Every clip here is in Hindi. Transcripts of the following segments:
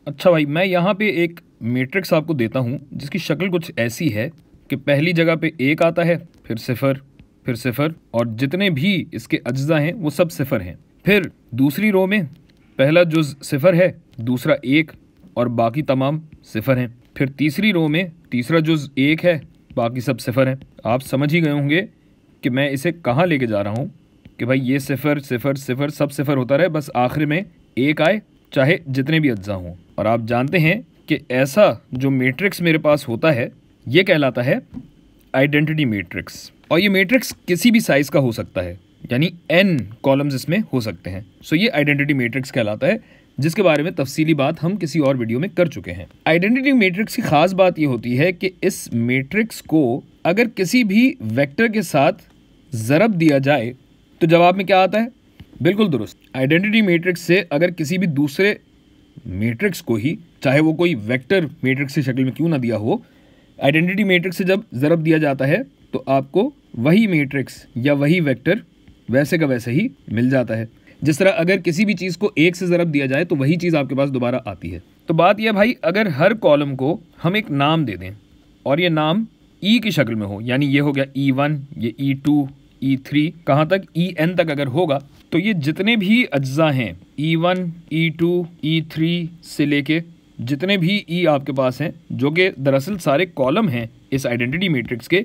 अच्छा भाई, मैं यहाँ पे एक मैट्रिक्स आपको देता हूँ जिसकी शक्ल कुछ ऐसी है कि पहली जगह पे एक आता है, फिर सिफर, फिर सिफर, और जितने भी इसके अज्जा हैं वो सब सिफर हैं। फिर दूसरी रो में पहला जुज सिफर है, दूसरा एक, और बाकी तमाम सिफर हैं। फिर तीसरी रो में तीसरा जुज एक है, बाकी सब सिफर हैं। आप समझ ही गए होंगे कि मैं इसे कहाँ लेके जा रहा हूँ, कि भाई ये सिफर सिफर सिफर सब सिफर होता रहे, बस आखिर में एक आए, चाहे जितने भी अज्जा हों। और आप जानते हैं कि ऐसा जो मैट्रिक्स मेरे पास होता है ये कहलाता है आइडेंटिटी मैट्रिक्स। और ये मैट्रिक्स किसी भी साइज का हो सकता है, यानी n कॉलम्स इसमें हो सकते हैं। सो ये आइडेंटिटी मैट्रिक्स कहलाता है, जिसके बारे में तफसीली बात हम किसी और वीडियो में कर चुके हैं। आइडेंटिटी मैट्रिक्स की खास बात ये होती है कि इस मैट्रिक्स को अगर किसी भी वेक्टर के साथ ज़रब दिया जाए तो जवाब में क्या आता है? बिल्कुल दुरुस्त। आइडेंटिटी मैट्रिक्स से अगर किसी भी दूसरे मैट्रिक्स को ही, चाहे वो कोई वेक्टर मैट्रिक्स की शक्ल में क्यों ना दिया हो, आइडेंटिटी मैट्रिक्स से जब ज़रब दिया जाता है तो आपको वही मैट्रिक्स या वही वेक्टर वैसे का वैसे ही मिल जाता है। जिस तरह अगर किसी भी चीज़ को एक से ज़रब दिया जाए तो वही चीज़ आपके पास दोबारा आती है। तो बात यह भाई, अगर हर कॉलम को हम एक नाम दे दें और ये नाम ई की शक्ल में हो, यानी ये हो गया E1, ये E2, E3, कहाँ तक En तक अगर होगा, तो ये जितने भी अज्जा हैं E1, E2, E3 से लेके जितने भी ई आपके पास हैं, जो कि दरअसल सारे कॉलम हैं इस आइडेंटिटी मैट्रिक्स के,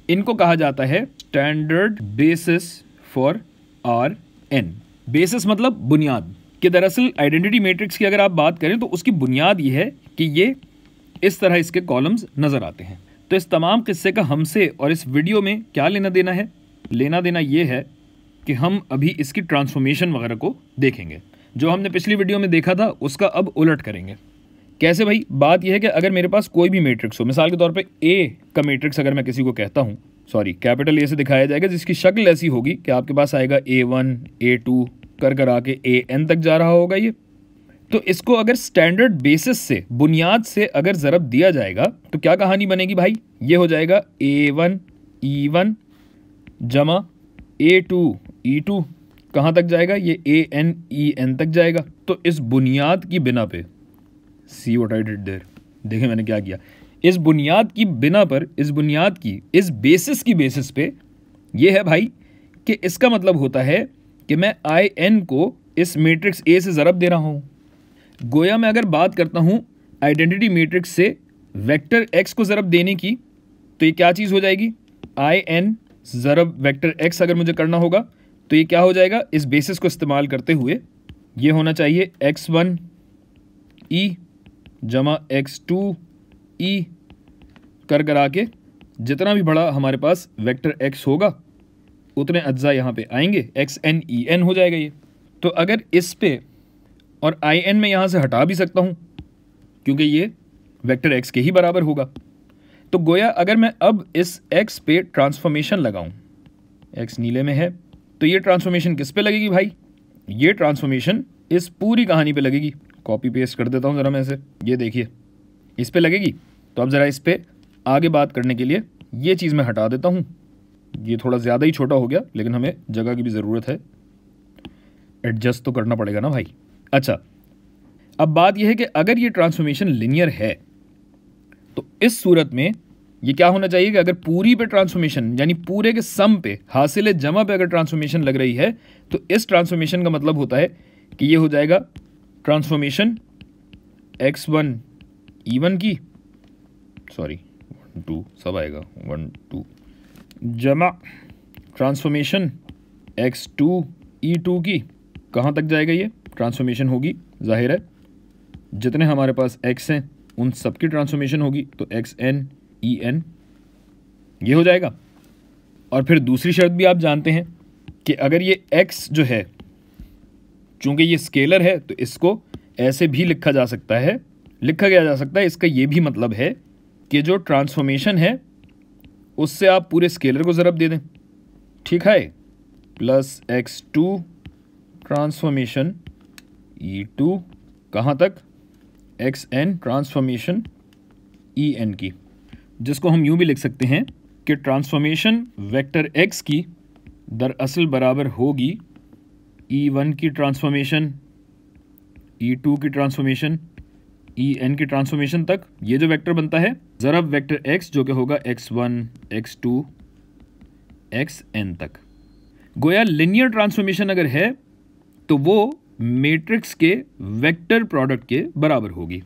इनको कहा जाता है standard basis for Rn। Basis मतलब बुनियाद, कि दरअसल आइडेंटिटी मैट्रिक्स की अगर आप बात करें तो उसकी बुनियाद ये है कि ये इस तरह इसके कॉलम्स नज़र आते हैं। तो इस तमाम किस्से का हमसे और इस वीडियो में क्या लेना देना है? लेना देना ये है कि हम अभी इसकी ट्रांसफॉर्मेशन वगैरह को देखेंगे। जो हमने पिछली वीडियो में देखा था उसका अब उलट करेंगे। कैसे भाई? बात यह है कि अगर मेरे पास कोई भी मैट्रिक्स हो, मिसाल के तौर पे ए का मैट्रिक्स अगर मैं किसी को कहता हूँ, सॉरी कैपिटल ए से दिखाया जाएगा, जिसकी शक्ल ऐसी होगी कि आपके पास आएगा A1, A2 कर आके An तक जा रहा होगा ये। तो इसको अगर स्टैंडर्ड बेसिस से, बुनियाद से अगर ज़रब दिया जाएगा तो क्या कहानी बनेगी भाई? ये हो जाएगा A1 E1 जमा A2 E2, कहाँ तक जाएगा? ये An En तक जाएगा। तो इस बुनियाद की बिना पे, see what I did there, देखें मैंने क्या किया, इस बुनियाद की बिना पर, इस बुनियाद की, इस बेसिस की बेसिस पे ये है भाई कि इसका मतलब होता है कि मैं In को इस मैट्रिक्स A से ज़रब दे रहा हूँ। गोया मैं अगर बात करता हूँ आइडेंटिटी मैट्रिक्स से वेक्टर X को ज़रब देने की, तो ये क्या चीज़ हो जाएगी? In ज़रब वेक्टर X अगर मुझे करना होगा तो ये क्या हो जाएगा? इस बेसिस को इस्तेमाल करते हुए ये होना चाहिए X1 E जमा X2 E कर आके जितना भी बड़ा हमारे पास वेक्टर X होगा उतने अज्जा यहाँ पे आएंगे, XN EN हो जाएगा ये। तो अगर इस पे और In में यहाँ से हटा भी सकता हूँ क्योंकि ये वेक्टर X के ही बराबर होगा। तो गोया अगर मैं अब इस X पे ट्रांसफॉर्मेशन लगाऊं, X नीले में है, तो ये ट्रांसफॉर्मेशन किस पे लगेगी भाई? ये ट्रांसफॉर्मेशन इस पूरी कहानी पे लगेगी। कॉपी पेस्ट कर देता हूँ ज़रा मैं इसे, ये देखिए इस पे लगेगी। तो अब ज़रा इस पे आगे बात करने के लिए ये चीज़ मैं हटा देता हूँ। ये थोड़ा ज़्यादा ही छोटा हो गया, लेकिन हमें जगह की भी ज़रूरत है, एडजस्ट तो करना पड़ेगा ना भाई। अच्छा, अब बात यह है कि अगर ये ट्रांसफॉर्मेशन लिनियर है तो इस सूरत में ये क्या होना चाहिए कि अगर पूरी पे ट्रांसफॉर्मेशन, यानी पूरे के सम पे, हासिल जमा पे अगर ट्रांसफॉर्मेशन लग रही है तो इस ट्रांसफॉर्मेशन का मतलब होता है कि ये हो जाएगा ट्रांसफॉर्मेशन X1 E1 की, सॉरी 1 2 सब आएगा 1 2 जमा ट्रांसफॉर्मेशन X2 E2 की, कहाँ तक जाएगा ये ट्रांसफॉर्मेशन होगी? जाहिर है जितने हमारे पास X हैं उन सब की ट्रांसफॉर्मेशन होगी, तो XN EN ये हो जाएगा। और फिर दूसरी शर्त भी आप जानते हैं कि अगर ये X जो है, चूंकि ये स्केलर है तो इसको ऐसे भी लिखा जा सकता है, लिखा गया जा सकता है। इसका ये भी मतलब है कि जो ट्रांसफॉर्मेशन है उससे आप पूरे स्केलर को ज़रब दे दें, ठीक है, प्लस X2 ट्रांसफॉर्मेशन E2 कहाँ तक? XN ट्रांसफॉर्मेशन EN की, जिसको हम यूँ भी लिख सकते हैं कि ट्रांसफॉर्मेशन वेक्टर X की दरअसल बराबर होगी E1 की ट्रांसफॉर्मेशन, E2 की ट्रांसफॉर्मेशन, ई एन की ट्रांसफॉर्मेशन तक ये जो वेक्टर बनता है ज़रब वेक्टर x जो कि होगा x1 x2 xn तक। गोया लिनियर ट्रांसफॉर्मेशन अगर है तो वो मैट्रिक्स के वेक्टर प्रोडक्ट के बराबर होगी।